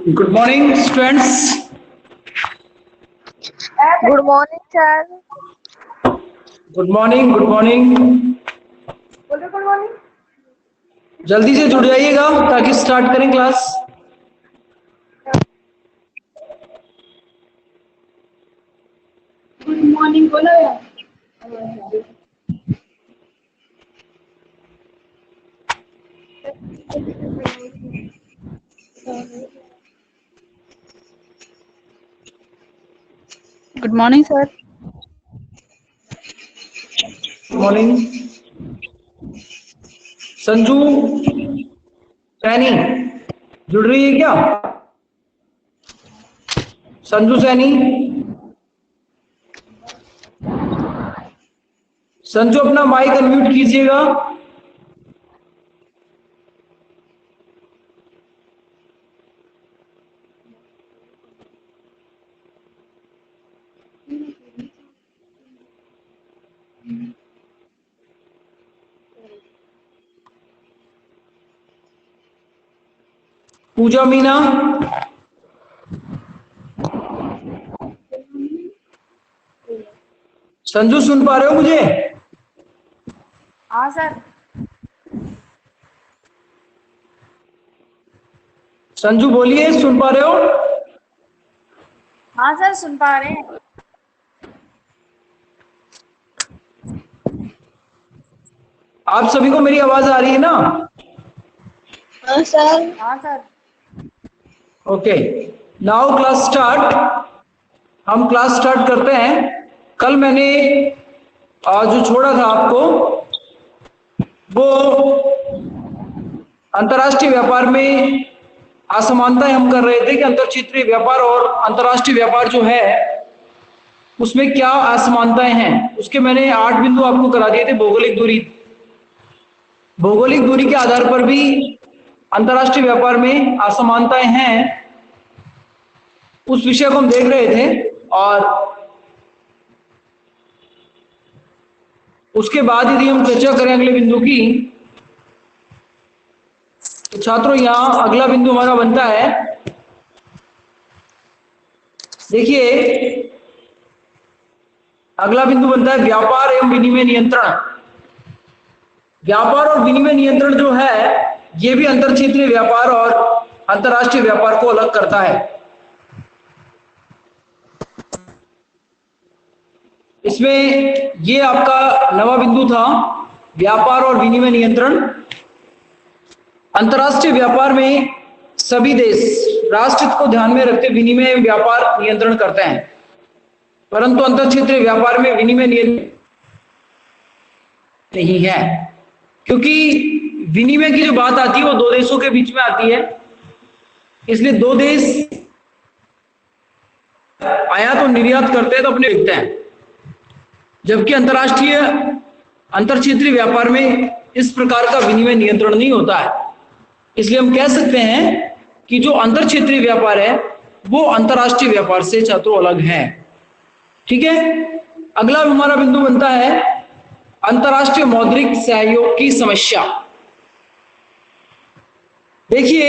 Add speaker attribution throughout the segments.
Speaker 1: Good morning, students.
Speaker 2: Good morning, sir.
Speaker 1: Good morning. Good morning.
Speaker 2: Good morning.
Speaker 1: जल्दी से जुड़ जाइएगा ताकि स्टार्ट करें क्लास.
Speaker 2: Good morning, बोलो यार.
Speaker 3: Good morning, sir.
Speaker 1: Good morning. Sanju, Saini, जुड़ रही है क्या? संजू, सैनी. संजू अपना माइक अनम्यूट कीजिएगा. पूजा मीना. संजू सुन पा रहे हो मुझे?
Speaker 2: हाँ सर.
Speaker 1: संजू बोलिए, सुन पा रहे हो?
Speaker 2: हाँ सर, सुन पा रहे हैं.
Speaker 1: आप सभी को मेरी आवाज आ रही है ना?
Speaker 2: हाँ सर. हाँ sir.
Speaker 1: Okay, now class start. हम क्लास स्टार्ट करते हैं. कल मैंने जो छोड़ा था आपको वो अंतर्राष्ट्रीय व्यापार में असमानताएं हम कर रहे थे कि अंतर क्षेत्रीय व्यापार और अंतर्राष्ट्रीय व्यापार जो है उसमें क्या असमानताएं हैं. उसके मैंने 8 बिंदु आपको करा दिए थे. भौगोलिक दूरी के आधार पर भी अंतर्राष्ट्रीय व्यापार में असमानताएं हैं, उस विषय को हम देख रहे थे. और उसके बाद यदि हम चर्चा करें अगले बिंदु की, तो छात्रों यहां अगला बिंदु हमारा बनता है, देखिए अगला बिंदु बनता है व्यापार एवं विनिमय नियंत्रण. व्यापार और विनिमय नियंत्रण जो है ये भी अंतर क्षेत्रीय व्यापार और अंतर्राष्ट्रीय व्यापार को अलग करता है. इसमें ये आपका नवा बिंदु था, व्यापार और विनिमय नियंत्रण. अंतर्राष्ट्रीय व्यापार में सभी देश राष्ट्र हित को ध्यान में रखते विनिमय एवं व्यापार नियंत्रण करते हैं, परंतु अंतर क्षेत्रीय व्यापार में विनिमय नियंत्रण नहीं है, क्योंकि विनिमय की जो बात आती है वो दो देशों के बीच में आती है. इसलिए दो देश आयात और निर्यात करते हैं तो अपने बिकते हैं, जबकि अंतर क्षेत्रीय व्यापार में इस प्रकार का विनिमय नियंत्रण नहीं होता है. इसलिए हम कह सकते हैं कि जो अंतर क्षेत्रीय व्यापार है वो अंतर्राष्ट्रीय व्यापार से छात्रों अलग है. ठीक है. अगला हमारा बिंदु बनता है अंतर्राष्ट्रीय मौद्रिक सहयोग की समस्या. देखिए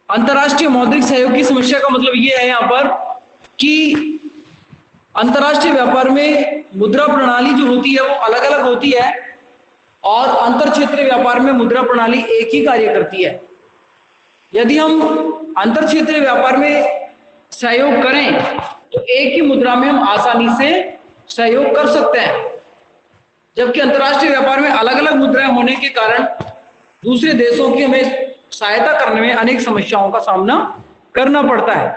Speaker 1: अंतर्राष्ट्रीय मौद्रिक सहयोग की समस्या का मतलब यह है यहां पर कि अंतर्राष्ट्रीय व्यापार में मुद्रा प्रणाली जो होती है वो अलग अलग होती है और अंतर क्षेत्रीय व्यापार में मुद्रा प्रणाली एक ही कार्य करती है. यदि हम अंतर क्षेत्रीय व्यापार में सहयोग करें तो एक ही मुद्रा में हम आसानी से सहयोग कर सकते हैं, जबकि अंतर्राष्ट्रीय व्यापार में अलग अलग मुद्राएं होने के कारण दूसरे देशों की हमें सहायता करने में अनेक समस्याओं का सामना करना पड़ता है.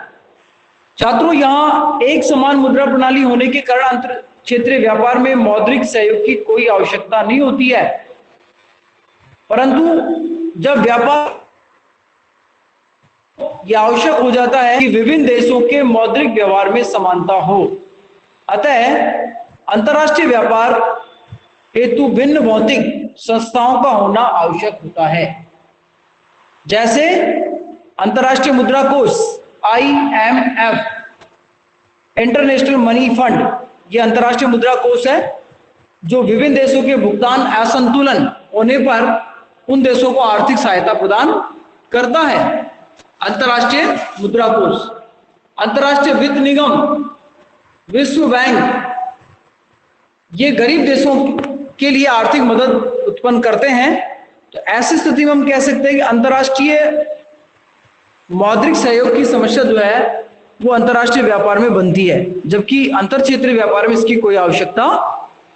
Speaker 1: छात्रों यहां एक समान मुद्रा प्रणाली होने के कारण अंतर क्षेत्रीय व्यापार में मौद्रिक सहयोग की कोई आवश्यकता नहीं होती है, परंतु जब व्यापार यह आवश्यक हो जाता है कि विभिन्न देशों के मौद्रिक व्यवहार में समानता हो. अतः अंतर्राष्ट्रीय व्यापार हेतु भिन्न भौतिक संस्थाओं का होना आवश्यक होता है, जैसे अंतर्राष्ट्रीय मुद्रा कोष IMF, इंटरनेशनल मनी फंड. यह अंतर्राष्ट्रीय मुद्रा कोष है जो विभिन्न देशों के भुगतान असंतुलन होने पर उन देशों को आर्थिक सहायता प्रदान करता है अंतर्राष्ट्रीय मुद्रा कोष, अंतर्राष्ट्रीय वित्त निगम, विश्व बैंक, ये गरीब देशों के लिए आर्थिक मदद उत्पन्न करते हैं। तो ऐसी स्थिति में हम कह सकते हैं कि अंतर्राष्ट्रीय मौद्रिक सहयोग की समस्या जो है वो अंतर्राष्ट्रीय व्यापार में बनती है, जबकि अंतर क्षेत्रीय व्यापार में इसकी कोई आवश्यकता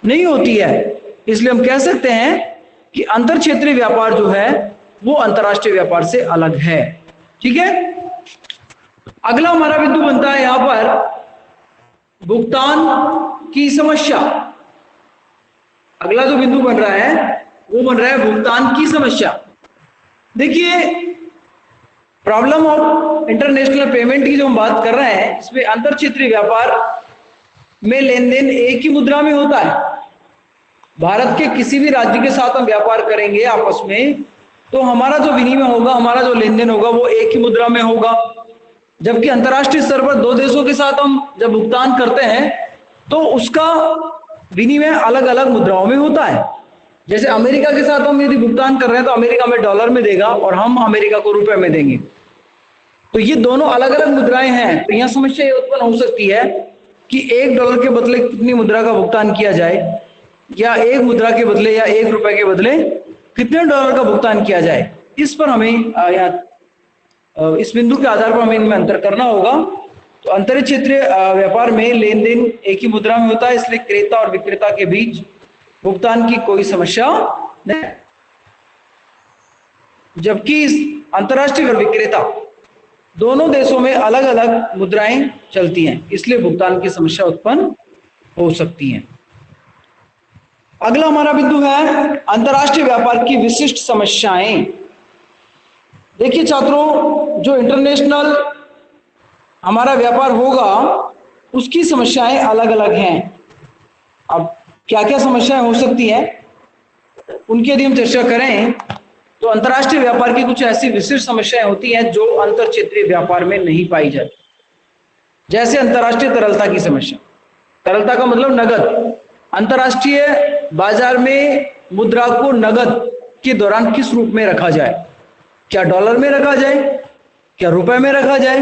Speaker 1: नहीं होती है। इसलिए हम कह सकते हैं कि अंतर क्षेत्रीय व्यापार जो है वो अंतर्राष्ट्रीय व्यापार से अलग है। ठीक है, अगला हमारा बिंदु बनता है यहां पर भुगतान की समस्या। अगला जो बिंदु बन रहा है वो बन रहा है भुगतान की समस्या। देखिए, प्रॉब्लम ऑफ इंटरनेशनल पेमेंट की जो हम बात कर रहे हैं, इसमें अंतर क्षेत्रीय व्यापार में लेन देन एक ही मुद्रा में होता है। भारत के किसी भी राज्य के साथ हम व्यापार करेंगे आपस में, तो हमारा जो विनिमय होगा, हमारा जो लेन देन होगा वो एक ही मुद्रा में होगा। जबकि अंतर्राष्ट्रीय स्तर पर दो देशों के साथ हम जब भुगतान करते हैं तो उसका विनिमय अलग अलग मुद्राओं में होता है। जैसे अमेरिका के साथ हम यदि भुगतान कर रहे हैं तो अमेरिका में डॉलर में देगा और हम अमेरिका को रुपए में देंगे। तो ये दोनों अलग अलग मुद्राएं हैं। तो यहां समस्या ये उत्पन्न हो सकती है कि $1 के बदले कितनी मुद्रा का भुगतान किया जाए, या एक मुद्रा के बदले या ₹1 के बदले कितने डॉलर का भुगतान किया जाए। इस पर हमें इस बिंदु के आधार पर हमें इनमें अंतर करना होगा। तो अंतर क्षेत्रीय व्यापार में लेन देन एक ही मुद्रा में होता है, इसलिए क्रेता और विक्रेता के बीच भुगतान की कोई समस्या नहीं। जबकि इस अंतर्राष्ट्रीय और विक्रेता दोनों देशों में अलग अलग मुद्राएं चलती हैं, इसलिए भुगतान की समस्या उत्पन्न हो सकती है। अगला हमारा बिंदु है अंतर्राष्ट्रीय व्यापार की विशिष्ट समस्याएं। देखिए छात्रों, जो इंटरनेशनल हमारा व्यापार होगा उसकी समस्याएं अलग अलग हैं। अब क्या क्या समस्याएं हो सकती हैं उनकी यदि हम चर्चा करें तो अंतर्राष्ट्रीय व्यापार की कुछ ऐसी विशिष्ट समस्याएं होती हैं जो अंतर क्षेत्रीय व्यापार में नहीं पाई जाती। जैसे अंतर्राष्ट्रीय तरलता की समस्या। तरलता का मतलब नगद। अंतर्राष्ट्रीय बाजार में मुद्रा को नगद के दौरान किस रूप में रखा जाए, क्या डॉलर में रखा जाए, क्या रुपए में रखा जाए,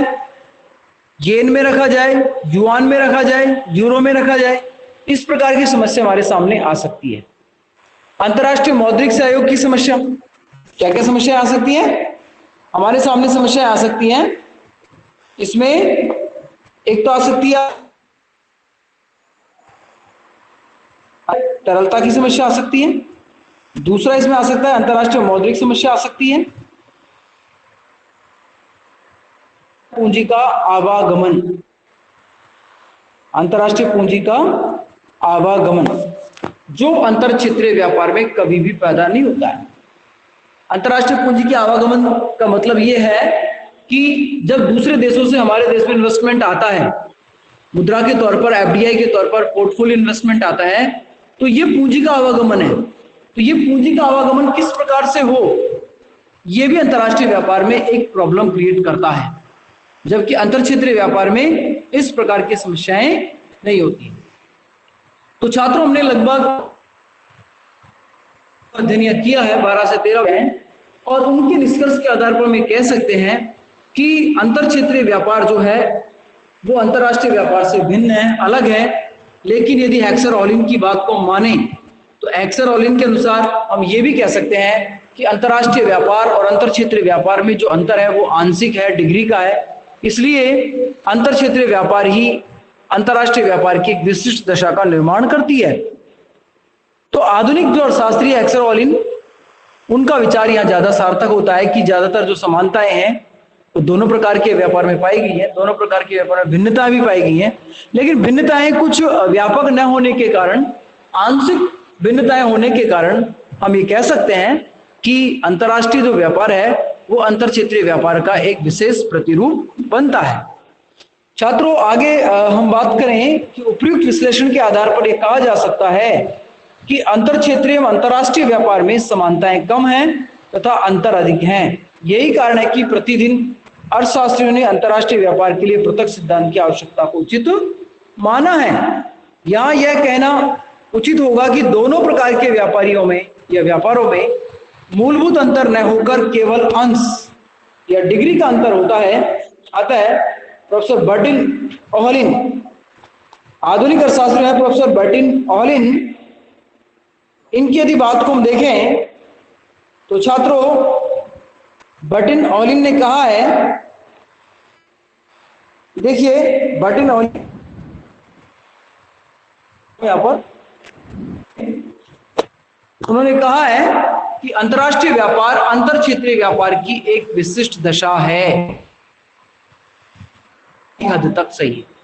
Speaker 1: येन में रखा जाए, युआन में रखा जाए, यूरो में रखा जाए। इस प्रकार की समस्या हमारे सामने आ सकती है। अंतर्राष्ट्रीय मौद्रिक सहयोग की समस्या। क्या क्या समस्या आ सकती है हमारे सामने? समस्या आ सकती है इसमें एक तो आ सकती है तरलता की समस्या आ सकती है। दूसरा इसमें आ सकता है अंतर्राष्ट्रीय मौद्रिक समस्या आ सकती है। पूंजी का आवागमन। अंतर्राष्ट्रीय पूंजी का आवागमन जो अंतर क्षेत्रीय व्यापार में कभी भी पैदा नहीं होता है। अंतर्राष्ट्रीय पूंजी के आवागमन का मतलब यह है कि जब दूसरे देशों से हमारे देश में इन्वेस्टमेंट आता है, मुद्रा के तौर पर, एफडीआई के तौर पर पोर्टफोलियो इन्वेस्टमेंट आता है, तो ये पूंजी का आवागमन है। तो ये पूंजी का आवागमन किस प्रकार से हो, ये भी अंतर्राष्ट्रीय व्यापार में एक प्रॉब्लम क्रिएट करता है, जबकि अंतर क्षेत्रीय व्यापार में इस प्रकार की समस्याएं नहीं होती। तो छात्रों, हमने लगभग अध्ययन किया है 12 से 13 और उनके निष्कर्ष के आधार पर हम कह सकते हैं कि अंतर क्षेत्रीय व्यापार जो है वो अंतर्राष्ट्रीय व्यापार से भिन्न है, अलग है। लेकिन यदि हेक्सर-ओलिन की बात को माने तो हेक्सर-ओलिन के अनुसार हम ये भी कह सकते हैं कि अंतर्राष्ट्रीय व्यापार और अंतर क्षेत्रीय व्यापार में जो अंतर है वो आंशिक है, डिग्री का है। इसलिए अंतर क्षेत्रीय व्यापार ही अंतर्राष्ट्रीय व्यापार की एक विशिष्ट दशा का निर्माण करती है। तो आधुनिक जो अर्थशास्त्री हेक्सर-ओलिन, उनका विचार यहाँ ज्यादा सार्थक होता है कि ज्यादातर जो समानताएं हैं वो दोनों प्रकार के व्यापार में पाई गई है, दोनों प्रकार के व्यापार में भिन्नताएं भी पाई गई हैं। लेकिन भिन्नताएं कुछ व्यापक न होने के कारण, आंशिक भिन्नताएं होने के कारण हम ये कह सकते हैं कि अंतर्राष्ट्रीय जो व्यापार है वो अंतर क्षेत्रीय व्यापार का एक विशेष प्रतिरूप बनता है। छात्रों, आगे हम बात करें कि उपयुक्त विश्लेषण के आधार पर यह कहा जा सकता है कि अंतर क्षेत्रीय एवं अंतर्राष्ट्रीय व्यापार में समानताएं कम हैं तथा अंतर अधिक हैं। यही कारण है कि प्रतिदिन अर्थशास्त्रियों ने अंतर्राष्ट्रीय व्यापार के लिए पृथक सिद्धांत की आवश्यकता को उचित माना है। यहाँ यह कहना उचित होगा कि दोनों प्रकार के व्यापारियों में या व्यापारों में मूलभूत अंतर न होकर केवल अंश या डिग्री का अंतर होता है, आता है प्रोफेसर बर्टिन ओहलिन, आधुनिक अर्थशास्त्री है प्रोफेसर बर्टिन ओहलिन। इनकी यदि बात को हम देखें तो छात्रों, बर्टिन ओहलिन ने कहा है, देखिए बर्टिन ओहलिन यहां पर उन्होंने कहा है कि अंतर्राष्ट्रीय व्यापार अंतर क्षेत्रीय व्यापार की एक विशिष्ट दशा है। हद तक सही है।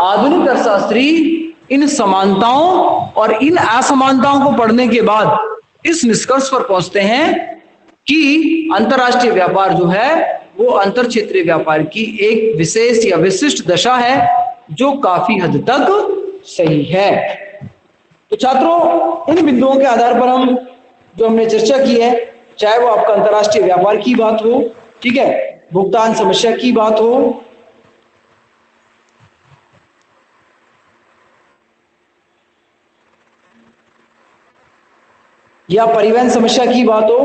Speaker 1: आधुनिक अर्थशास्त्री इन समानताओं और इन असमानताओं को पढ़ने के बाद इस निष्कर्ष पर पहुंचते हैं कि अंतर्राष्ट्रीय व्यापार जो है वो अंतर क्षेत्रीय व्यापार की एक विशेष या विशिष्ट दशा है, जो काफी हद तक सही है। तो छात्रों, इन बिंदुओं के आधार पर हम जो हमने चर्चा की है, चाहे वो आपका अंतर्राष्ट्रीय व्यापार की बात हो, ठीक है, भुगतान समस्या की बात हो, या परिवहन समस्या की बात हो,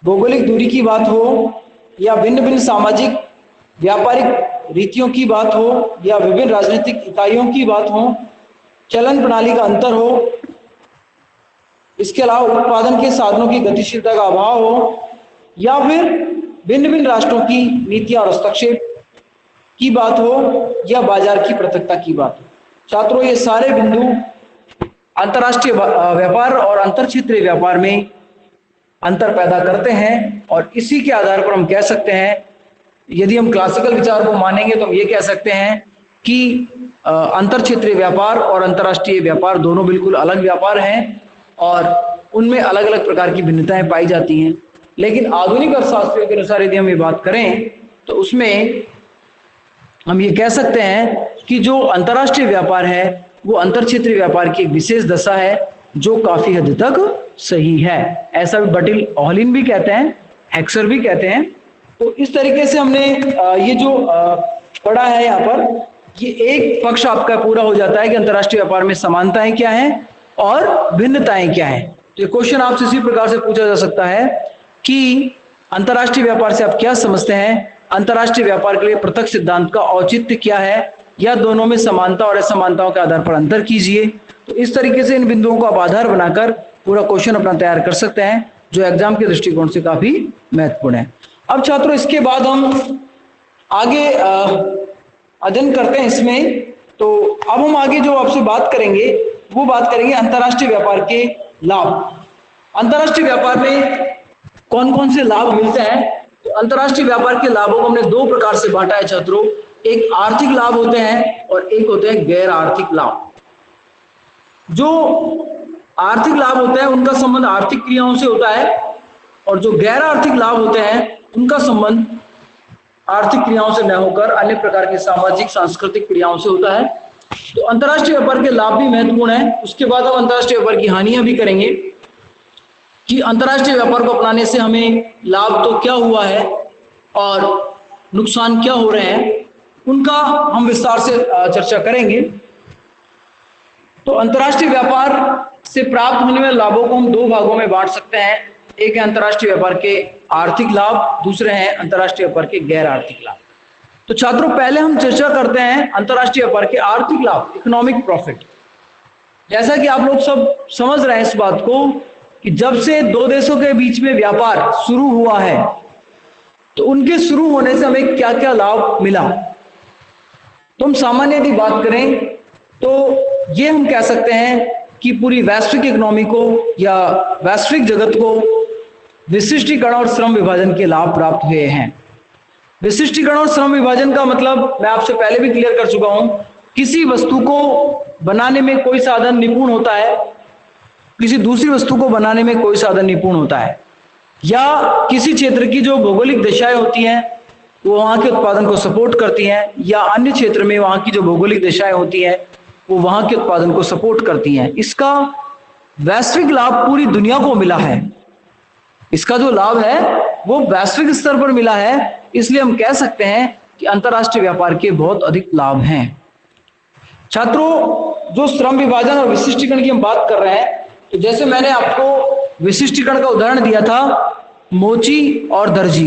Speaker 1: भौगोलिक दूरी की बात हो, या भिन्न भिन्न सामाजिक व्यापारिक रीतियों की बात हो, या विभिन्न राजनीतिक इकाइयों की बात हो, चलन प्रणाली का अंतर हो, इसके अलावा उत्पादन के साधनों की गतिशीलता का अभाव हो, या फिर भिन्न भिन्न राष्ट्रों की नीतियां और हस्तक्षेप की बात हो, या बाजार की पृथकता की बात हो। छात्रों, ये सारे बिंदु अंतर्राष्ट्रीय व्यापार और अंतर क्षेत्रीय व्यापार में अंतर पैदा करते हैं, और इसी के आधार पर हम कह सकते हैं, यदि हम क्लासिकल विचार को मानेंगे तो हम ये कह सकते हैं कि अंतर क्षेत्रीय व्यापार और अंतर्राष्ट्रीय व्यापार दोनों बिल्कुल अलग व्यापार हैं और उनमें अलग अलग प्रकार की भिन्नताएं पाई जाती हैं। लेकिन आधुनिक अर्थशास्त्रियों के अनुसार यदि हम ये बात करें तो उसमें हम ये कह सकते हैं कि जो अंतर्राष्ट्रीय व्यापार है वो अंतर क्षेत्रीय व्यापार की एक विशेष दशा है, जो काफी हद तक सही है। ऐसा भी बर्टिन ओहलिन भी कहते हैं, हेक्सर भी कहते हैं। तो इस तरीके से हमने ये जो पढ़ा है यहाँ पर, ये एक पक्ष आपका पूरा हो जाता है कि अंतर्राष्ट्रीय व्यापार में समानताएं क्या हैं और भिन्नताएं क्या हैं। तो ये क्वेश्चन आपसे इसी प्रकार से पूछा जा सकता है कि अंतर्राष्ट्रीय व्यापार से आप क्या समझते हैं, अंतर्राष्ट्रीय व्यापार के लिए पृथक सिद्धांत का औचित्य क्या है, या दोनों में समानता और असमानताओं के आधार पर अंतर कीजिए। तो इस तरीके से इन बिंदुओं को आप आधार बनाकर पूरा क्वेश्चन अपना तैयार कर सकते हैं, जो एग्जाम के दृष्टिकोण से काफी महत्वपूर्ण है। अब छात्रों, इसके बाद हम आगे अध्ययन करते हैं इसमें। तो अब हम आगे जो आपसे बात करेंगे वो बात करेंगे अंतर्राष्ट्रीय व्यापार के लाभ। अंतर्राष्ट्रीय व्यापार में कौन कौन से लाभ मिलते हैं? तो अंतर्राष्ट्रीय व्यापार के लाभों को हमने दो प्रकार से बांटा है छात्रों। एक आर्थिक लाभ होते हैं और एक होते हैं गैर आर्थिक लाभ। जो आर्थिक लाभ होते हैं उनका संबंध आर्थिक क्रियाओं से होता है, और जो गैर आर्थिक लाभ होते हैं उनका संबंध आर्थिक क्रियाओं से न होकर अन्य प्रकार की सामाजिक सांस्कृतिक क्रियाओं से होता है। तो अंतर्राष्ट्रीय व्यापार के लाभ भी महत्वपूर्ण है। उसके बाद हम अंतर्राष्ट्रीय व्यापार की हानियां भी करेंगे कि अंतर्राष्ट्रीय व्यापार को अपनाने से हमें लाभ तो क्या हुआ है और नुकसान क्या हो रहे हैं, उनका हम विस्तार से चर्चा करेंगे। तो अंतर्राष्ट्रीय व्यापार से प्राप्त होने वाले लाभों को हम दो भागों में बांट सकते हैं। एक है अंतर्राष्ट्रीय व्यापार के आर्थिक लाभ, दूसरे हैं अंतर्राष्ट्रीय व्यापार के गैर आर्थिक लाभ। तो छात्रों, पहले हम चर्चा करते हैं अंतर्राष्ट्रीय व्यापार के आर्थिक लाभ, इकोनॉमिक प्रॉफिट। जैसा कि आप लोग सब समझ रहे हैं इस बात को कि जब से दो देशों के बीच में व्यापार शुरू हुआ है तो उनके शुरू होने से हमें क्या क्या लाभ मिला। तो हम सामान्य यदि बात करें तो ये हम कह सकते हैं कि पूरी वैश्विक इकोनॉमी को या वैश्विक जगत को विशिष्टीकरण और श्रम विभाजन के लाभ प्राप्त हुए हैं। विशिष्टीकरण और श्रम विभाजन का मतलब मैं आपसे पहले भी क्लियर कर चुका हूं। किसी वस्तु को बनाने में कोई साधन निपुण होता है, किसी दूसरी वस्तु को बनाने में कोई साधन निपुण होता है, या किसी क्षेत्र की जो भौगोलिक दशाएं होती हैं वो वहां के उत्पादन को सपोर्ट करती हैं, या अन्य क्षेत्र में वहां की जो भौगोलिक दशाएं होती हैं वो वहां के उत्पादन को सपोर्ट करती हैं। इसका वैश्विक लाभ पूरी दुनिया को मिला है। इसका जो लाभ है वो वैश्विक स्तर पर मिला है, इसलिए हम कह सकते हैं कि अंतर्राष्ट्रीय व्यापार के बहुत अधिक लाभ हैं। छात्रों, जो श्रम विभाजन और विशिष्टीकरण की हम बात कर रहे हैं, तो जैसे मैंने आपको विशिष्टीकरण का उदाहरण दिया था, मोची और दर्जी।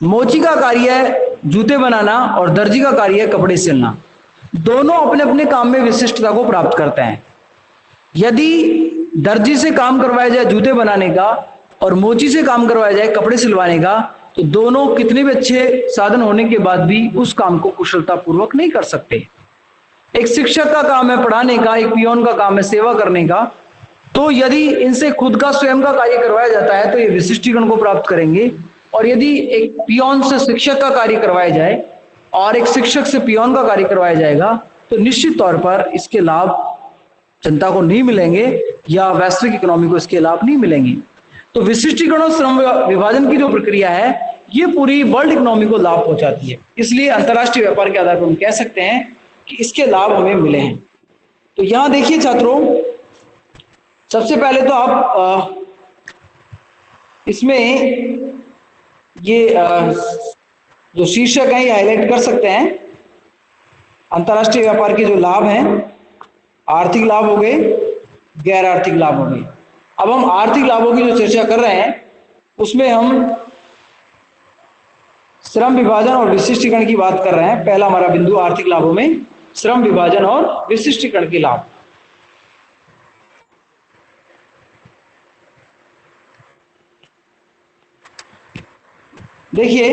Speaker 1: मोची का कार्य है जूते बनाना और दर्जी का कार्य है कपड़े सिलना। दोनों अपने अपने काम में विशिष्टता को प्राप्त करते हैं। यदि दर्जी से काम करवाया जाए जूते बनाने का और मोची से काम करवाया जाए कपड़े सिलवाने का, तो दोनों कितने भी अच्छे साधन होने के बाद भी उस काम को कुशलता पूर्वक नहीं कर सकते। एक शिक्षक का काम है पढ़ाने का, एक पियोन का काम है सेवा करने का। तो यदि इनसे खुद का स्वयं का कार्य करवाया जाता है तो ये विशिष्टीकरण को प्राप्त करेंगे, और यदि एक पियोन से शिक्षक का कार्य करवाया जाए और एक शिक्षक से पियोन का कार्य करवाया जाएगा तो निश्चित तौर पर इसके लाभ जनता को नहीं मिलेंगे या वैश्विक इकोनॉमी को इसके लाभ नहीं मिलेंगे। तो विशिष्टीकरण और श्रम विभाजन की जो प्रक्रिया है ये पूरी वर्ल्ड इकोनॉमी को लाभ पहुंचाती है। इसलिए अंतरराष्ट्रीय व्यापार के आधार पर हम कह सकते हैं कि इसके लाभ हमें मिले हैं। तो यहां देखिए छात्रों, सबसे पहले तो आप इसमें ये जो शीर्षक है ये हाईलाइट कर सकते हैं। अंतरराष्ट्रीय व्यापार के जो लाभ हैं, आर्थिक लाभ हो गए, गैर आर्थिक लाभ हो गए। अब हम आर्थिक लाभों की जो चर्चा कर रहे हैं उसमें हम श्रम विभाजन और विशिष्टीकरण की बात कर रहे हैं। पहला हमारा बिंदु आर्थिक लाभों में श्रम विभाजन और विशिष्टीकरण के लाभ। देखिए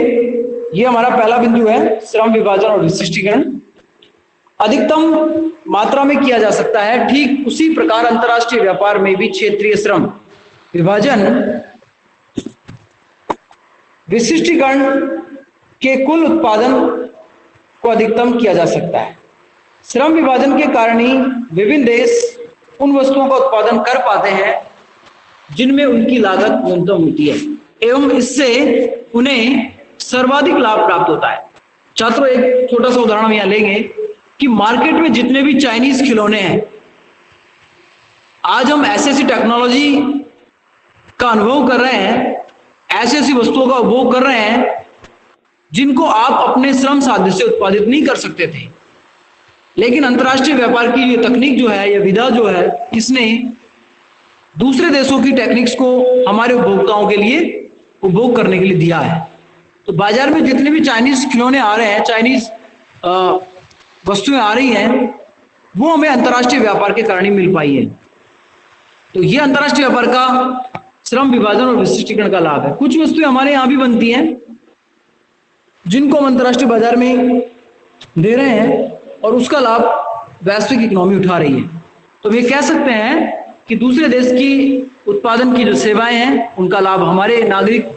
Speaker 1: ये हमारा पहला बिंदु है, श्रम विभाजन और विशिष्टीकरण अधिकतम मात्रा में किया जा सकता है। ठीक उसी प्रकार अंतरराष्ट्रीय व्यापार में भी क्षेत्रीय श्रम विभाजन विशिष्टीकरण के कुल उत्पादन को अधिकतम किया जा सकता है। श्रम विभाजन के कारण ही विभिन्न देश उन वस्तुओं का उत्पादन कर पाते हैं जिनमें उनकी लागत न्यूनतम होती है एवं इससे उन्हें सर्वाधिक लाभ प्राप्त होता है। छात्रों एक छोटा सा उदाहरण यहां लेंगे कि मार्केट में जितने भी चाइनीज खिलौने हैं, आज हम ऐसी ऐसी टेक्नोलॉजी का अनुभव कर रहे हैं, ऐसी ऐसी वस्तुओं का उपभोग कर रहे हैं जिनको आप अपने श्रम साध्य से उत्पादित नहीं कर सकते थे। लेकिन अंतरराष्ट्रीय व्यापार की ये तकनीक जो है, ये विधा जो है, इसने दूसरे देशों की टेक्निक्स को हमारे उपभोक्ताओं के लिए उपभोग करने के लिए दिया है। तो बाजार में जितने भी चाइनीज खिलौने आ रहे हैं, चाइनीज वस्तुएं आ रही हैं, वो हमें अंतरराष्ट्रीय व्यापार के कारण ही मिल पाई है। तो ये अंतरराष्ट्रीय व्यापार का श्रम विभाजन और विशिष्टीकरण का लाभ है। कुछ वस्तुएं हमारे यहाँ भी बनती हैं जिनको हम अंतरराष्ट्रीय बाजार में दे रहे हैं और उसका लाभ वैश्विक इकोनॉमी उठा रही है। तो ये कह सकते हैं कि दूसरे देश की उत्पादन की जो सेवाएं हैं उनका लाभ हमारे नागरिक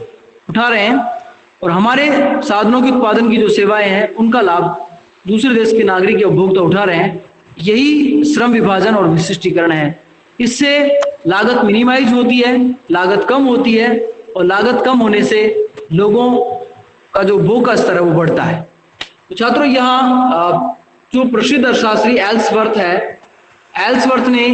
Speaker 1: उठा रहे हैं और हमारे साधनों के उत्पादन की जो सेवाएं हैं उनका लाभ दूसरे देश के नागरिक या उपभोक्ता उठा रहे हैं। यही श्रम विभाजन और विशिष्टीकरण है। इससे लागत मिनिमाइज होती है, लागत कम होती है और लागत कम होने से लोगों का जो उपभोग का स्तर है वो बढ़ता है। तो छात्रों यहाँ जो प्रसिद्ध अर्थशास्त्री एल्सवर्थ है, एल्सवर्थ ने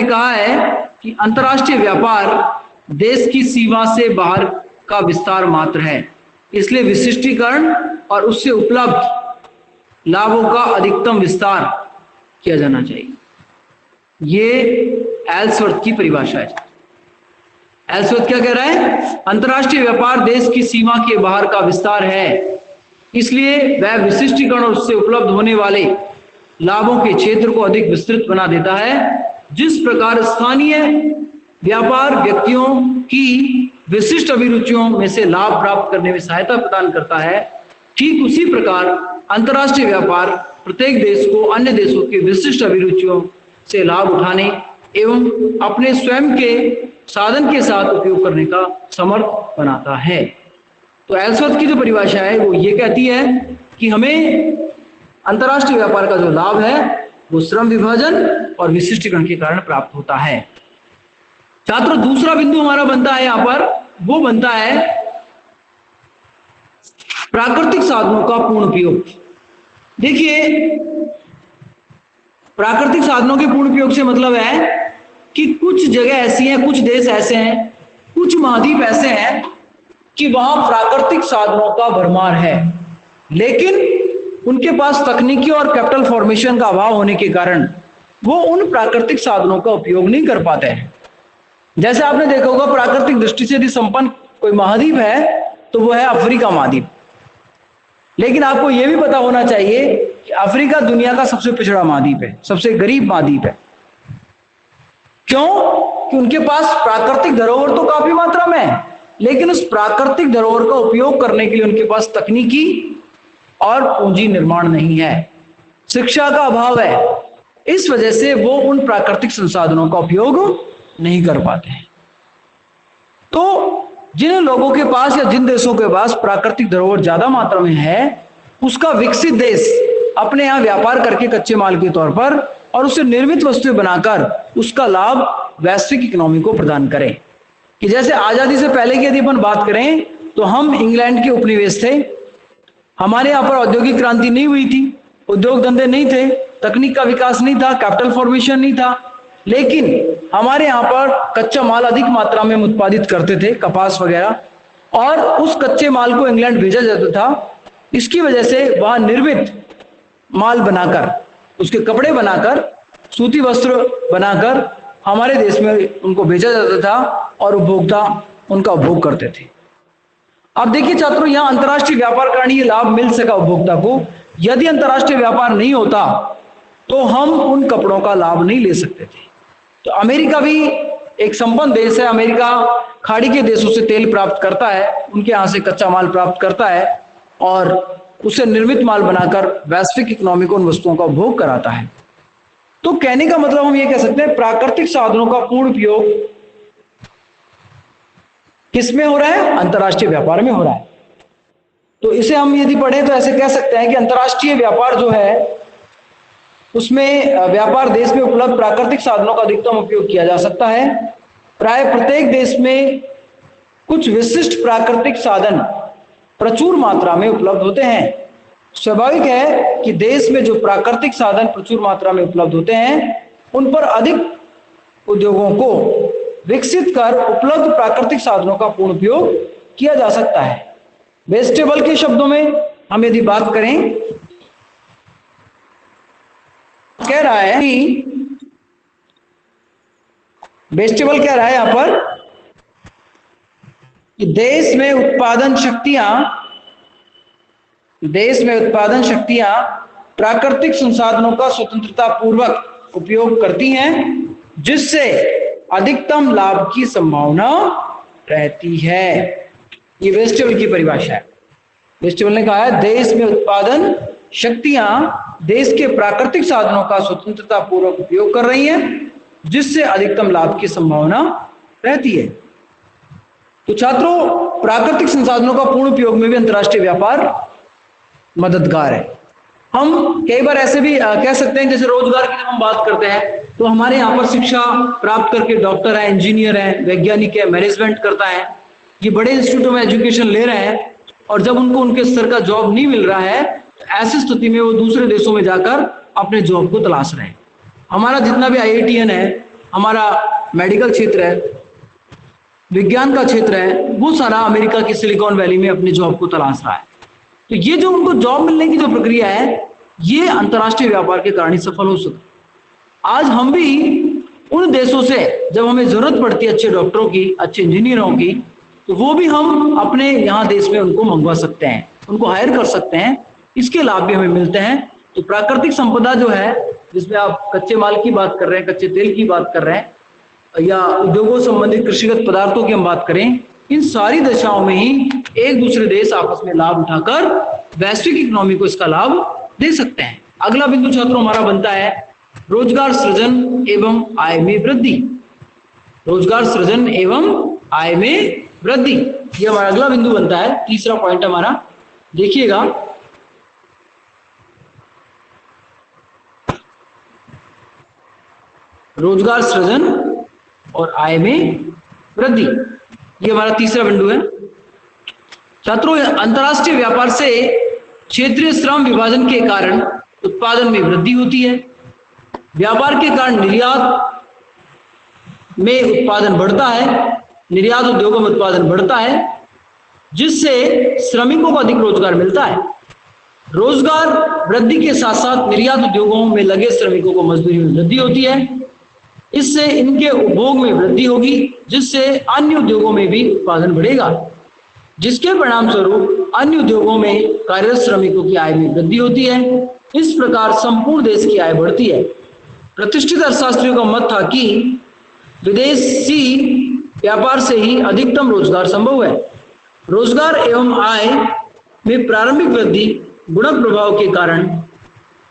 Speaker 1: कहा है कि अंतरराष्ट्रीय व्यापार देश की सीमा से बाहर का विस्तार मात्र है, इसलिए विशिष्टीकरण और उससे उपलब्ध लाभों का अधिकतम विस्तार किया जाना चाहिए। ये एल्सवर्थ की परिभाषा है। एल्सवर्थ क्या कह रहा है? अंतरराष्ट्रीय व्यापार देश की सीमा के बाहर का विस्तार है, इसलिए वह विशिष्टीकरण और उससे उपलब्ध होने वाले लाभों के क्षेत्र को अधिक विस्तृत बना देता है। जिस प्रकार स्थानीय व्यापार व्यक्तियों की विशिष्ट अभिरुचियों में से लाभ प्राप्त करने में सहायता प्रदान करता है, ठीक उसी प्रकार अंतरराष्ट्रीय व्यापार प्रत्येक देश को अन्य देशों की विशिष्ट अभिरुचियों से लाभ उठाने एवं अपने स्वयं के साधन के साथ उपयोग करने का समर्थ बनाता है। तो एल्सवर्थ की जो परिभाषा है वो ये कहती है कि हमें अंतरराष्ट्रीय व्यापार का जो लाभ है वो श्रम विभाजन और विशिष्टीकरण के कारण प्राप्त होता है। छात्रों दूसरा बिंदु हमारा बनता है यहाँ पर, वो बनता है प्राकृतिक साधनों का पूर्ण उपयोग। देखिए प्राकृतिक साधनों के पूर्ण उपयोग से मतलब है कि कुछ जगह ऐसी हैं, कुछ देश ऐसे हैं, कुछ महाद्वीप ऐसे हैं कि वहां प्राकृतिक साधनों का भरमार है, लेकिन उनके पास तकनीकी और कैपिटल फॉर्मेशन का अभाव होने के कारण वो उन प्राकृतिक साधनों का उपयोग नहीं कर पाते हैं। जैसे आपने देखा होगा प्राकृतिक दृष्टि से यदि संपन्न कोई महाद्वीप है तो वो है अफ्रीका महाद्वीप। लेकिन आपको यह भी पता होना चाहिए कि अफ्रीका दुनिया का सबसे पिछड़ा महाद्वीप है, सबसे गरीब महाद्वीप है। क्यों? कि उनके पास प्राकृतिक धरोहर तो काफी मात्रा में है, लेकिन उस प्राकृतिक धरोहर का उपयोग करने के लिए उनके पास तकनीकी और पूंजी निर्माण नहीं है, शिक्षा का अभाव है। इस वजह से वो उन प्राकृतिक संसाधनों का उपयोग नहीं कर पाते हैं। तो जिन लोगों के पास या जिन देशों के पास प्राकृतिक धरोहर ज्यादा मात्रा में है, उसका विकसित देश अपने यहां व्यापार करके कच्चे माल के तौर पर और उसे निर्मित वस्तुएं बनाकर उसका लाभ वैश्विक इकोनॉमी को प्रदान करें। कि जैसे आजादी से पहले की यदि अपन बात करें तो हम इंग्लैंड के उपनिवेश थे, हमारे यहाँ पर औद्योगिक क्रांति नहीं हुई थी, उद्योग धंधे नहीं थे, तकनीक का विकास नहीं था, कैपिटल फॉर्मेशन नहीं था, लेकिन हमारे यहाँ पर कच्चा माल अधिक मात्रा में उत्पादित करते थे, कपास वगैरह, और उस कच्चे माल को इंग्लैंड भेजा जाता था। इसकी वजह से वहां निर्मित माल बनाकर, उसके कपड़े बनाकर, सूती वस्त्र बनाकर हमारे देश में उनको भेजा जाता था और उपभोक्ता उनका उपभोग करते थे। अब देखिए छात्रों, यहाँ अंतर्राष्ट्रीय व्यापार कारण ये लाभ मिल सका उपभोक्ता को। यदि अंतर्राष्ट्रीय व्यापार नहीं होता तो हम उन कपड़ों का लाभ नहीं ले सकते थे। तो अमेरिका भी एक संपन्न देश है, अमेरिका खाड़ी के देशों से तेल प्राप्त करता है, उनके यहाँ से कच्चा माल प्राप्त करता है और उसे निर्मित माल बनाकर वैश्विक इकोनॉमी को उन वस्तुओं का उपभोग कराता है। तो कहने का मतलब हम ये कह सकते हैं प्राकृतिक साधनों का पूर्ण उपयोग किसमें हो रहा है? अंतर्राष्ट्रीय व्यापार में हो रहा है। तो इसे हम यदि पढ़ें तो ऐसे कह सकते हैं कि अंतर्राष्ट्रीय व्यापार जो है उसमें व्यापार देश में उपलब्ध प्राकृतिक साधनों का अधिकतम उपयोग किया जा सकता है। प्राय प्रत्येक देश में कुछ विशिष्ट प्राकृतिक साधन प्रचुर मात्रा में उपलब्ध होते हैं। स्वाभाविक है कि देश में जो प्राकृतिक साधन प्रचुर मात्रा में उपलब्ध होते हैं उन पर अधिक उद्योगों को विकसित कर उपलब्ध प्राकृतिक साधनों का पूर्ण उपयोग किया जा सकता है। वेस्टेबल के शब्दों में हम यदि बात करें, कह रहा है कि वेस्टेबल कह रहा है यहां पर कि देश में उत्पादन शक्तियां प्राकृतिक संसाधनों का स्वतंत्रता पूर्वक उपयोग करती हैं, जिससे अधिकतम लाभ की संभावना रहती है। ये वेस्टेबल की परिभाषा है। वेस्टेबल ने कहा है देश में उत्पादन शक्तियां देश के प्राकृतिक साधनों का स्वतंत्रता पूर्वक उपयोग कर रही हैं, जिससे अधिकतम लाभ की संभावना रहती है। तो छात्रों, प्राकृतिक संसाधनों का पूर्ण उपयोग में भी अंतर्राष्ट्रीय व्यापार मददगार है। हम कई बार ऐसे भी कह सकते हैं, जैसे रोजगार की जब हम बात करते हैं तो हमारे यहाँ पर शिक्षा प्राप्त करके डॉक्टर है, इंजीनियर है, वैज्ञानिक है, मैनेजमेंट करता है, ये बड़े इंस्टीट्यूटों में एजुकेशन ले रहे हैं, और जब उनको उनके स्तर का जॉब नहीं मिल रहा है तो ऐसी स्थिति में वो दूसरे देशों में जाकर अपने जॉब को तलाश रहे हैं। हमारा जितना भी IITian है, हमारा मेडिकल क्षेत्र है, विज्ञान का क्षेत्र है, वो सारा अमेरिका की सिलिकॉन वैली में अपने जॉब को तलाश रहा है। तो ये जो उनको जॉब मिलने की जो प्रक्रिया है, ये अंतर्राष्ट्रीय व्यापार के कारण ही सफल हो सकती। आज हम भी उन देशों से जब हमें जरूरत पड़ती है अच्छे डॉक्टरों की, अच्छे इंजीनियरों की, तो वो भी हम अपने यहाँ देश में उनको मंगवा सकते हैं, उनको हायर कर सकते हैं, इसके लाभ भी हमें मिलते हैं। तो प्राकृतिक संपदा जो है, जिसमें आप कच्चे माल की बात कर रहे हैं, कच्चे तेल की बात कर रहे हैं, या उद्योगों संबंधित कृषिगत पदार्थों की हम बात करें, इन सारी दशाओं में ही एक दूसरे देश आपस में लाभ उठाकर वैश्विक इकोनॉमी को इसका लाभ दे सकते हैं। अगला बिंदु छात्रों हमारा बनता है रोजगार सृजन एवं आय में वृद्धि। रोजगार सृजन एवं आय में वृद्धि, ये हमारा अगला बिंदु बनता है, तीसरा पॉइंट हमारा। देखिएगा, रोजगार सृजन और आय में वृद्धि, ये हमारा तीसरा बिंदु है। छात्रों, अंतरराष्ट्रीय व्यापार से क्षेत्रीय श्रम विभाजन के कारण उत्पादन में वृद्धि होती है। व्यापार के कारण निर्यात में उत्पादन बढ़ता है, निर्यात उद्योगों में उत्पादन बढ़ता है, जिससे श्रमिकों को अधिक रोजगार मिलता है। रोजगार वृद्धि के साथ साथ निर्यात उद्योगों में लगे श्रमिकों को मजदूरी में वृद्धि होती है। इससे इनके उपभोग में वृद्धि होगी, जिससे अन्य उद्योगों में भी उत्पादन बढ़ेगा, जिसके परिणाम स्वरूप अन्य उद्योगों में कार्यरत श्रमिकों की आय में वृद्धि होती है। इस प्रकार संपूर्ण देश की आय बढ़ती है। प्रतिष्ठित अर्थशास्त्रियों का मत था कि विदेशी व्यापार से ही अधिकतम रोजगार संभव है। रोजगार एवं आय में प्रारंभिक वृद्धि गुणक प्रभाव के कारण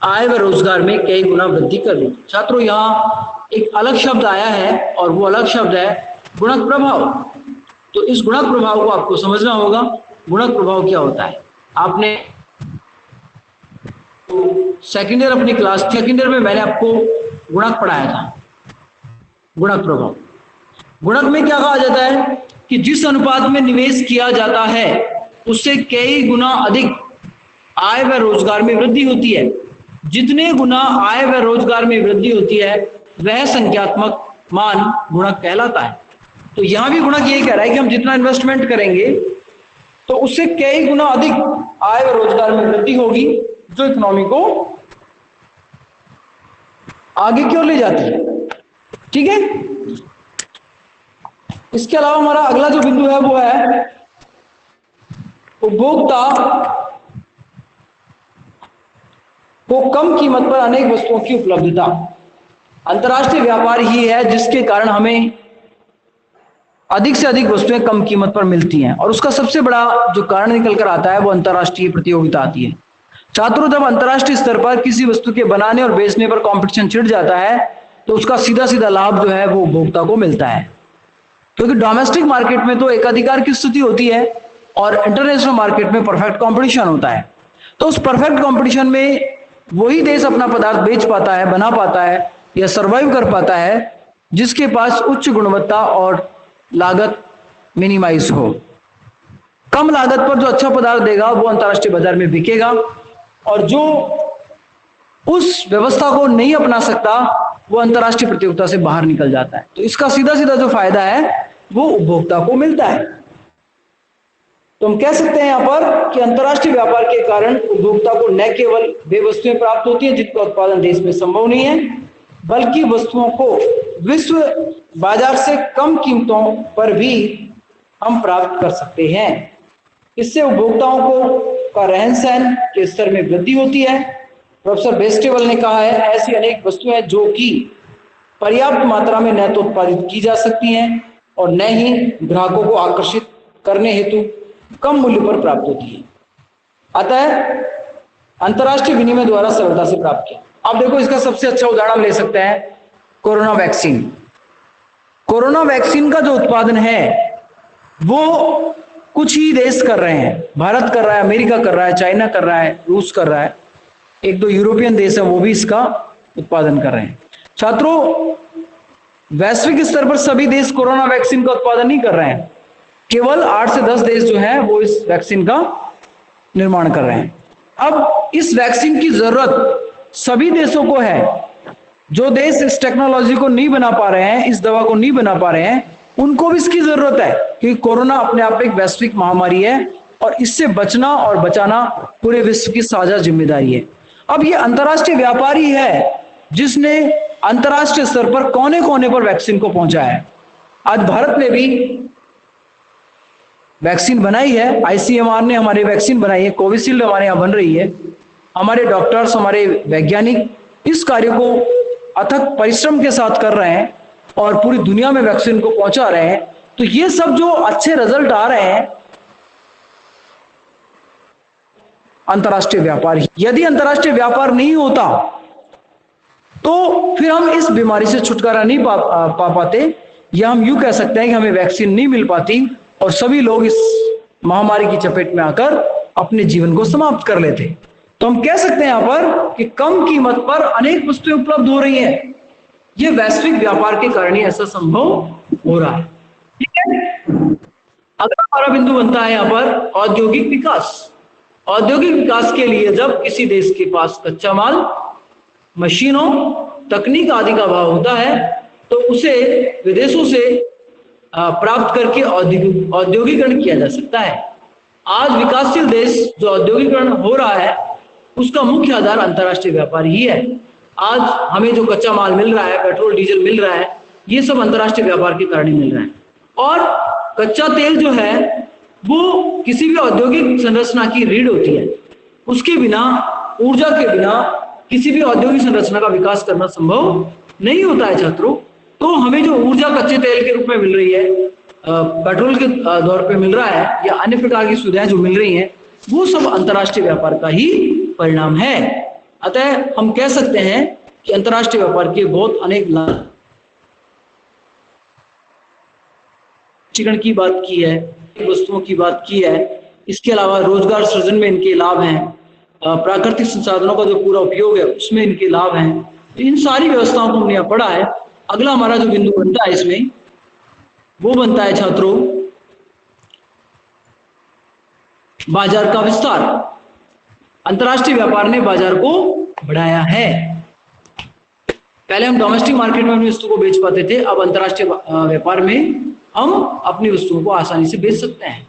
Speaker 1: आय व रोजगार में कई गुना वृद्धि कर दी। छात्रों, यहाँ एक अलग शब्द आया है और वो अलग शब्द है गुणक प्रभाव। तो इस गुणक प्रभाव को आपको समझना होगा। गुणक प्रभाव क्या होता है? आपने सेकेंड ईयर अपनी क्लास सेकेंड ईयर में मैंने आपको गुणक पढ़ाया था। गुणक प्रभाव, गुणक में क्या कहा जाता है कि जिस अनुपात में निवेश किया जाता है उससे कई गुना अधिक आय व रोजगार में वृद्धि होती है। जितने गुना आय व रोजगार में वृद्धि होती है वह संख्यात्मक मान गुणक कहलाता है। तो यहां भी गुणक यही कह रहा है कि हम जितना इन्वेस्टमेंट करेंगे तो उससे कई गुना अधिक आय व रोजगार में वृद्धि होगी, जो इकोनॉमी को आगे की ओर ले जाती है। ठीक है, इसके अलावा हमारा अगला जो बिंदु है वो है उपभोक्ता को कम कीमत पर अनेक वस्तुओं की उपलब्धता। अंतर्राष्ट्रीय व्यापार ही है जिसके कारण हमें अधिक से अधिक वस्तुएं कम कीमत पर मिलती हैं, और उसका सबसे बड़ा जो कारण निकल कर आता है वो अंतर्राष्ट्रीय प्रतियोगिता आती है। छात्रों, जब अंतर्राष्ट्रीय स्तर पर किसी वस्तु के बनाने और बेचने पर कंपटीशन छिड़ जाता है तो उसका सीधा सीधा लाभ जो है वो उपभोक्ता को मिलता है, क्योंकि डोमेस्टिक मार्केट में तो एकाधिकार की स्थिति होती है और इंटरनेशनल मार्केट में परफेक्ट कंपटीशन होता है। तो उस परफेक्ट कंपटीशन में वही देश अपना पदार्थ बेच पाता है, बना पाता है या सरवाइव कर पाता है जिसके पास उच्च गुणवत्ता और लागत मिनिमाइज हो। कम लागत पर जो अच्छा पदार्थ देगा वो अंतर्राष्ट्रीय बाजार में बिकेगा, और जो उस व्यवस्था को नहीं अपना सकता वो अंतर्राष्ट्रीय प्रतियोगिता से बाहर निकल जाता है। तो इसका सीधा सीधा जो फायदा है वो उपभोक्ता को मिलता है। तो हम कह सकते हैं यहां पर कि अंतर्राष्ट्रीय व्यापार के कारण उपभोक्ता को न केवल वे वस्तुएं प्राप्त होती हैं जिनका उत्पादन देश में संभव नहीं है, बल्कि वस्तुओं को विश्व बाजार से कम कीमतों पर भी हम प्राप्त कर सकते हैं। इससे उपभोक्ताओं को का रहन सहन के स्तर में वृद्धि होती है। प्रोफेसर बेस्टेबल ने कहा है, ऐसी अनेक वस्तुएं जो कि पर्याप्त मात्रा में न तो उत्पादित की जा सकती हैं और न ही ग्राहकों को आकर्षित करने हेतु कम मूल्य पर प्राप्त होती है, अतः अंतर्राष्ट्रीय विनिमय द्वारा सरलता से प्राप्त किया। अब देखो, इसका सबसे अच्छा उदाहरण ले सकते हैं कोरोना वैक्सीन। कोरोना वैक्सीन का जो उत्पादन है वो कुछ ही देश कर रहे हैं। भारत कर रहा है, अमेरिका कर रहा है, चाइना कर रहा है, रूस कर रहा है, एक दो यूरोपियन देश है वो भी इसका उत्पादन कर रहे हैं। छात्रों, वैश्विक स्तर पर सभी देश कोरोना वैक्सीन का उत्पादन नहीं कर रहे हैं, केवल 8 से 10 देश जो हैं वो इस वैक्सीन का निर्माण कर रहे हैं। अब इस वैक्सीन की जरूरत सभी देशों को है। जो देश इस टेक्नोलॉजी को नहीं बना पा रहे हैं, इस दवा को नहीं बना पा रहे हैं, उनको भी इसकी जरूरत है, क्योंकि कोरोना अपने आप एक वैश्विक महामारी है और इससे बचना और बचाना पूरे विश्व की साझा जिम्मेदारी है। अब ये अंतर्राष्ट्रीय व्यापार ही है जिसने अंतर्राष्ट्रीय स्तर पर कोने कोने पर वैक्सीन को पहुंचाया है। आज भारत ने भी वैक्सीन बनाई है, आईसीएमआर ने हमारे वैक्सीन बनाई है, कोविशील्ड हमारे यहाँ बन रही है। हमारे डॉक्टर्स, हमारे वैज्ञानिक इस कार्य को अथक परिश्रम के साथ कर रहे हैं और पूरी दुनिया में वैक्सीन को पहुंचा रहे हैं। तो ये सब जो अच्छे रिजल्ट आ रहे हैं अंतर्राष्ट्रीय व्यापार ही। यदि अंतर्राष्ट्रीय व्यापार नहीं होता तो फिर हम इस बीमारी से छुटकारा नहीं पा पाते, या हम यूं कह सकते हैं कि हमें वैक्सीन नहीं मिल पाती और सभी लोग इस महामारी की चपेट में आकर अपने जीवन को समाप्त कर लेते। तो हम कह सकते हैं यहां पर कि कम कीमत पर अनेक वस्तुएं उपलब्ध हो रही हैं। यह वैश्विक व्यापार के कारण ही ऐसा संभव हो रहा है। ठीक है, अगला हमारा बिंदु बनता है यहां पर औद्योगिक विकास। औद्योगिक विकास के लिए जब किसी देश के पास कच्चा माल, मशीनों, तकनीक आदि का अभाव होता है तो उसे विदेशों से प्राप्त करके औद्योगिकरण किया जा सकता है। आज विकासशील देश जो औद्योगिकरण हो रहा है उसका मुख्य आधार अंतर्राष्ट्रीय व्यापार ही है। आज हमें जो कच्चा माल मिल रहा है, पेट्रोल डीजल मिल रहा है, ये सब अंतर्राष्ट्रीय व्यापार के कारण ही मिल रहा है। और कच्चा तेल जो है वो किसी भी औद्योगिक संरचना की रीढ़ होती है। उसके बिना, ऊर्जा के बिना किसी भी औद्योगिक संरचना का विकास करना संभव नहीं होता है छात्रों। तो हमें जो ऊर्जा कच्चे तेल के रूप में मिल रही है, पेट्रोल के दौर पे मिल रहा है, या अन्य प्रकार की सुविधाएं जो मिल रही हैं, वो सब अंतर्राष्ट्रीय व्यापार का ही परिणाम है। अतः हम कह सकते हैं कि अंतर्राष्ट्रीय व्यापार के बहुत अनेक लाभ, चिकन की बात की है, वस्तुओं की बात की है, इसके अलावा रोजगार सृजन में इनके लाभ हैं, प्राकृतिक संसाधनों का जो पूरा उपयोग है उसमें इनके लाभ हैं। तो इन सारी व्यवस्थाओं को हमने यहाँ पढ़ा है। अगला हमारा जो बिंदु बनता है इसमें, वो बनता है छात्रों बाजार का विस्तार। अंतर्राष्ट्रीय व्यापार ने बाजार को बढ़ाया है। पहले हम डोमेस्टिक मार्केट में अपनी वस्तु को बेच पाते थे, अब अंतर्राष्ट्रीय व्यापार में हम अपनी वस्तुओं को आसानी से बेच सकते हैं।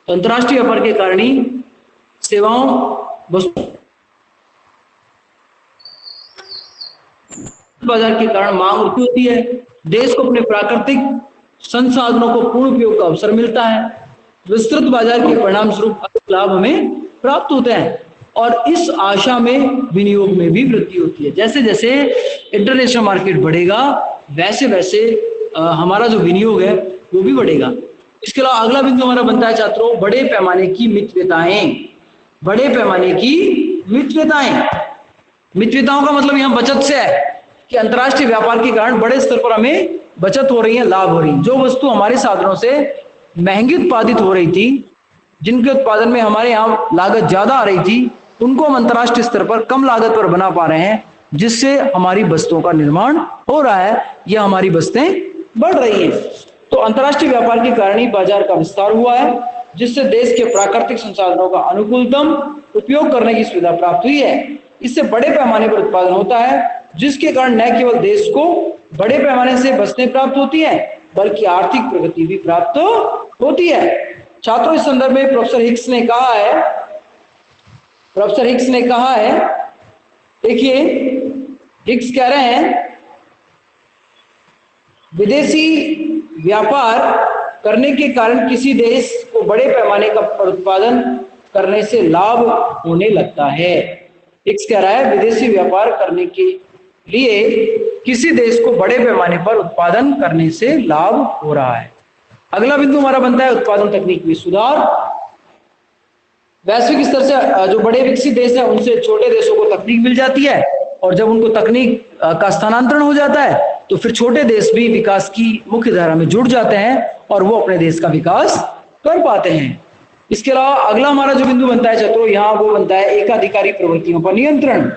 Speaker 1: तो अंतर्राष्ट्रीय व्यापार के कारण ही सेवाओं, वस्तु बाजार के कारण मांग होती है, देश को अपने प्राकृतिक संसाधनों को पूर्ण उपयोग का अवसर मिलता है, विस्तृत बाजार के परिणाम स्वरूप लाभ हमें प्राप्त होते हैं, और इस आशा में विनियोग में भी वृद्धि होती है। जैसे जैसे इंटरनेशनल मार्केट बढ़ेगा, वैसे वैसे हमारा जो विनियोग है वो भी बढ़ेगा। इसके अलावा अगला बिंदु हमारा बनता है छात्रों बड़े पैमाने की मितव्यताएं। बड़े पैमाने की मितव्यताएं, मितव्यताओं का मतलब यहाँ बचत से है कि अंतर्राष्ट्रीय व्यापार के कारण बड़े स्तर पर हमें बचत हो रही है, लाभ हो रही है। जो वस्तु हमारे साधनों से महंगी उत्पादित हो रही थी, जिनके उत्पादन में हमारे यहाँ लागत ज्यादा आ रही थी, उनको हम अंतर्राष्ट्रीय स्तर पर कम लागत पर बना पा रहे हैं, जिससे हमारी वस्तुओं का निर्माण हो रहा है या हमारी वस्तुएं बढ़ रही हैं। तो अंतर्राष्ट्रीय व्यापार के कारण ही बाजार का विस्तार हुआ है, जिससे देश के प्राकृतिक संसाधनों का अनुकूलतम उपयोग करने की सुविधा प्राप्त हुई है। इससे बड़े पैमाने पर उत्पादन होता है, जिसके कारण न केवल देश को बड़े पैमाने से वस्तुएं प्राप्त होती हैं, बल्कि आर्थिक प्रगति भी प्राप्त होती है। छात्रों, इस संदर्भ में प्रोफेसर हिक्स ने कहा है, देखिए हिक्स कह रहे हैं विदेशी व्यापार करने के कारण किसी देश को बड़े पैमाने का उत्पादन करने से लाभ होने लगता है। हिक्स कह रहा है विदेशी व्यापार करने के लिए किसी देश को बड़े पैमाने पर उत्पादन करने से लाभ हो रहा है। अगला बिंदु हमारा बनता है उत्पादन तकनीक में सुधार। वैश्विक स्तर से जो बड़े विकसित देश है उनसे छोटे देशों को तकनीक मिल जाती है, और जब उनको तकनीक का स्थानांतरण हो जाता है तो फिर छोटे देश भी विकास की मुख्य धारा में जुड़ जाते हैं और वो अपने देश का विकास कर पाते हैं। इसके अलावा अगला हमारा जो बिंदु बनता है छात्रों, यहाँ वो बनता है एकाधिकारी प्रवृत्तियों पर नियंत्रण।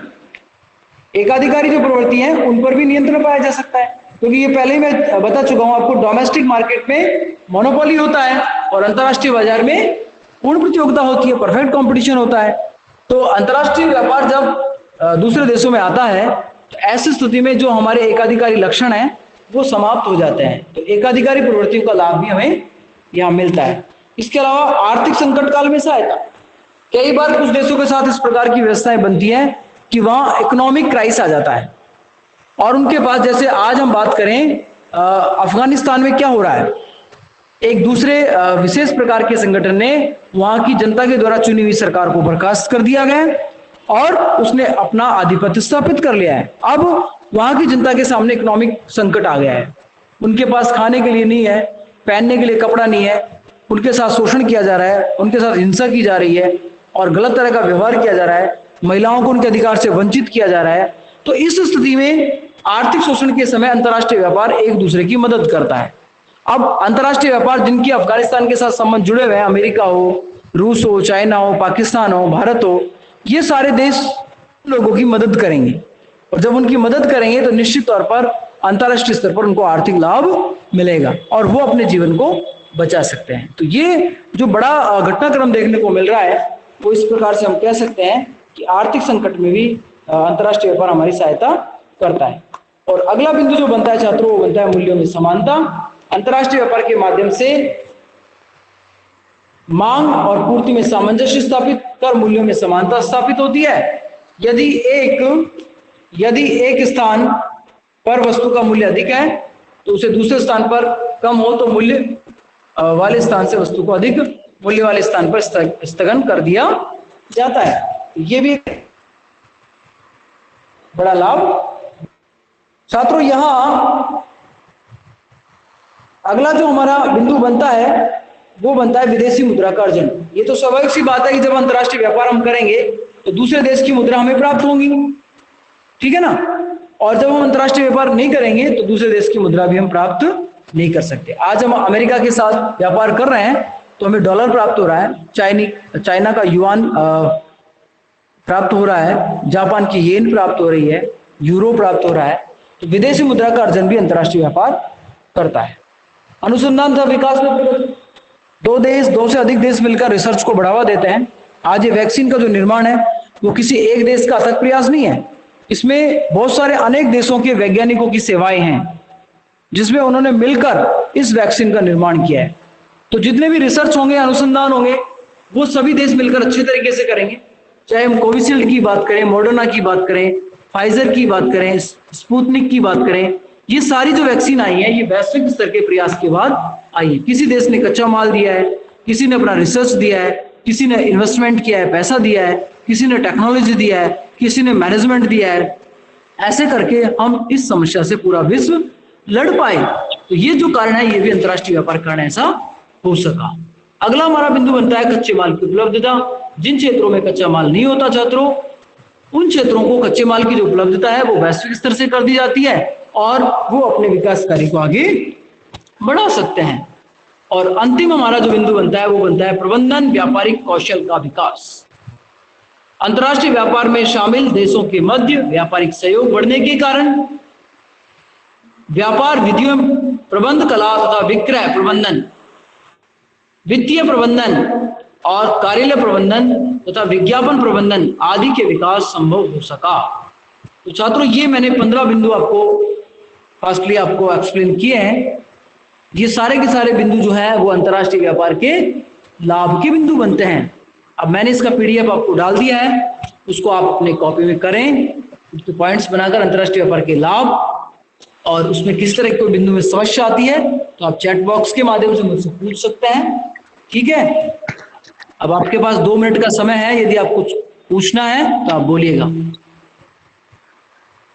Speaker 1: एकाधिकारी जो प्रवृत्ति है उन पर भी नियंत्रण पाया जा सकता है, क्योंकि ये पहले ही मैं बता चुका हूं आपको, डोमेस्टिक मार्केट में मोनोपोली होता है और अंतर्राष्ट्रीय बाजार में पूर्ण प्रतियोगिता होती है, परफेक्ट कंपटीशन होता है। तो अंतर्राष्ट्रीय व्यापार जब दूसरे देशों में आता है तो ऐसी स्थिति में जो हमारे एकाधिकारी लक्षण है वो समाप्त हो जाते हैं। तो एकाधिकारी प्रवृत्तियों का लाभ भी हमें यहाँ मिलता है। इसके अलावा आर्थिक संकट काल में सहायता। कई बार कुछ देशों के साथ इस प्रकार की व्यवस्थाएं बनती हैं कि वहां इकोनॉमिक क्राइसिस आ जाता है, और उनके पास, जैसे आज हम बात करें अफगानिस्तान में क्या हो रहा है, एक दूसरे विशेष प्रकार के संगठन ने वहां की जनता के द्वारा चुनी हुई सरकार को बर्खास्त कर दिया गया और उसने अपना आधिपत्य स्थापित कर लिया है। अब वहां की जनता के सामने इकोनॉमिक संकट आ गया है, उनके पास खाने के लिए नहीं है, पहनने के लिए कपड़ा नहीं है, उनके साथ शोषण किया जा रहा है, उनके साथ हिंसा की जा रही है और गलत तरह का व्यवहार किया जा रहा है, महिलाओं को उनके अधिकार से वंचित किया जा रहा है। तो इस स्थिति में आर्थिक शोषण के समय अंतर्राष्ट्रीय व्यापार एक दूसरे की मदद करता है। अब अंतर्राष्ट्रीय व्यापार जिनकी अफगानिस्तान के साथ संबंध जुड़े हुए हैं, अमेरिका हो, रूस हो, चाइना हो, पाकिस्तान हो, भारत हो, ये सारे देश लोगों की मदद करेंगे, और जब उनकी मदद करेंगे तो निश्चित तौर पर अंतर्राष्ट्रीय स्तर पर उनको आर्थिक लाभ मिलेगा और वो अपने जीवन को बचा सकते हैं। तो ये जो बड़ा घटनाक्रम देखने को मिल रहा है वो इस प्रकार से हम कह सकते हैं कि आर्थिक संकट में भी अंतर्राष्ट्रीय व्यापार हमारी सहायता करता है। और अगला बिंदु जो बनता है छात्रों वो बनता है मूल्यों में समानता। अंतर्राष्ट्रीय व्यापार के माध्यम से मांग और पूर्ति में सामंजस्य स्थापित कर मूल्यों में समानता स्थापित होती है। यदि एक यदि एक स्थान पर वस्तु का मूल्य अधिक है तो उसे दूसरे स्थान पर कम हो तो मूल्य वाले स्थान से वस्तु को अधिक मूल्य वाले स्थान पर स्थगन कर दिया जाता है। ये भी बड़ा लाभ। छात्रों, यहां अगला जो हमारा बिंदु बनता है वो बनता है विदेशी मुद्रा का अर्जन। ये तो स्वाभाविक सी बात है कि जब अंतर्राष्ट्रीय व्यापार हम करेंगे तो दूसरे देश की मुद्रा हमें प्राप्त होगी, ठीक है ना। और जब हम अंतर्राष्ट्रीय व्यापार नहीं करेंगे तो दूसरे देश की मुद्रा भी हम प्राप्त नहीं कर सकते। आज हम अमेरिका के साथ व्यापार कर रहे हैं तो हमें डॉलर प्राप्त हो रहा है, चाइना का युआन प्राप्त हो रहा है, जापान की येन प्राप्त हो रही है, यूरो प्राप्त हो रहा है। तो विदेशी मुद्रा का अर्जन भी अंतर्राष्ट्रीय व्यापार करता है। अनुसंधान तथा विकास में दो से अधिक देश मिलकर रिसर्च को बढ़ावा देते हैं। आज ये वैक्सीन का जो निर्माण है वो किसी एक देश का अथक प्रयास नहीं है, इसमें बहुत सारे अनेक देशों के वैज्ञानिकों की सेवाएं हैं जिसमें उन्होंने मिलकर इस वैक्सीन का निर्माण किया है। तो जितने भी रिसर्च होंगे, अनुसंधान होंगे, वो सभी देश मिलकर अच्छे तरीके से करेंगे। चाहे हम कोविशील्ड की बात करें, मॉडर्ना की बात करें, फाइजर की बात करें, स्पुतनिक की बात करें, ये सारी जो वैक्सीन आई है ये वैश्विक स्तर के प्रयास के बाद आई है। किसी देश ने कच्चा माल दिया है, किसी ने अपना रिसर्च दिया है, किसी ने इन्वेस्टमेंट किया है, पैसा दिया है, किसी ने टेक्नोलॉजी दिया है, किसी ने मैनेजमेंट दिया है। ऐसे करके हम इस समस्या से पूरा विश्व लड़ पाए। तो ये जो कारण है ये भी अंतर्राष्ट्रीय व्यापार कारण ऐसा हो सका। अगला हमारा बिंदु बनता है कच्चे माल की उपलब्धता। जिन क्षेत्रों में कच्चा माल नहीं होता छात्रों, उन क्षेत्रों को कच्चे माल की जो उपलब्धता है वो वैश्विक स्तर से कर दी जाती है और वो अपने विकास कार्य को आगे बढ़ा सकते हैं। और अंतिम हमारा जो बिंदु बनता है वो बनता है प्रबंधन व्यापारिक कौशल का विकास। अंतर्राष्ट्रीय व्यापार में शामिल देशों के मध्य व्यापारिक सहयोग बढ़ने के कारण व्यापार विधियों, प्रबंध कला तथा विक्रय प्रबंधन, वित्तीय प्रबंधन और कार्यालय प्रबंधन तथा विज्ञापन प्रबंधन आदि के विकास संभव हो सका। तो छात्रों, ये मैंने 15 बिंदु आपको फास्टली आपको एक्सप्लेन किए हैं। ये सारे के सारे बिंदु जो है वो अंतर्राष्ट्रीय व्यापार के लाभ के बिंदु बनते हैं। अब मैंने इसका पीडीएफ आपको डाल दिया है, उसको आप अपने कॉपी में करें, उसके पॉइंट्स बनाकर अंतर्राष्ट्रीय व्यापार के लाभ और उसमें किस तरह कोई बिंदु में समस्या आती है तो आप चैट बॉक्स के माध्यम से मुझसे पूछ सकते हैं, ठीक है। अब आपके पास 2 मिनट का समय है, यदि आप कुछ पूछना है तो आप बोलिएगा।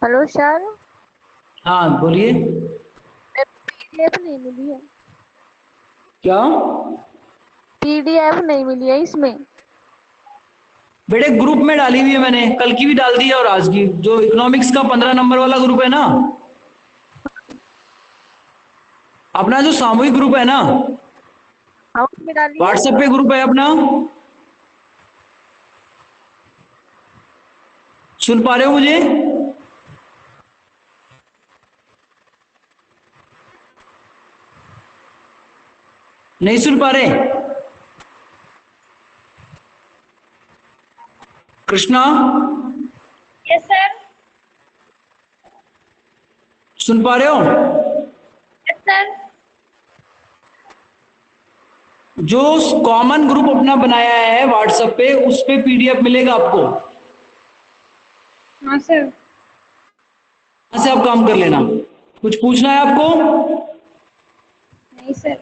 Speaker 2: Hello sir.
Speaker 1: हाँ बोलिए।
Speaker 2: पीडीएफ नहीं मिली है।
Speaker 1: क्या?
Speaker 2: पीडीएफ नहीं मिली है इसमें।
Speaker 1: बेटे ग्रुप में डाली हुई है मैंने, कल की भी डाल दी है और आज की। जो इकोनॉमिक्स का 15 नंबर वाला ग्रुप है ना, अपना जो सामूहिक ग्रुप है ना, व्हाट्सएप पे ग्रुप है अपना, सुन पा रहे हो मुझे? नहीं सुन पा रहे? कृष्णा?
Speaker 2: Yes sir.
Speaker 1: सुन पा रहे हो?
Speaker 2: Yes sir.
Speaker 1: जो कॉमन ग्रुप अपना बनाया है व्हाट्सएप पे, उस पे पीडीएफ मिलेगा आपको।
Speaker 2: हाँ सर।
Speaker 1: वहां से आप काम कर लेना। कुछ पूछना है आपको?
Speaker 2: नहीं सर।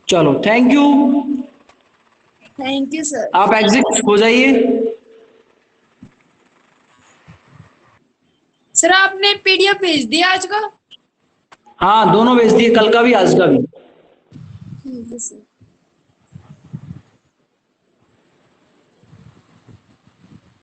Speaker 1: चलो, thank you.
Speaker 2: Thank you sir.
Speaker 1: आप एग्जिट हो जाइए।
Speaker 2: सर आपने पीडीएफ भेज दिया आज का?
Speaker 1: हाँ, दोनों भेज दिए, कल का भी आज का भी।
Speaker 2: ठीक है सर।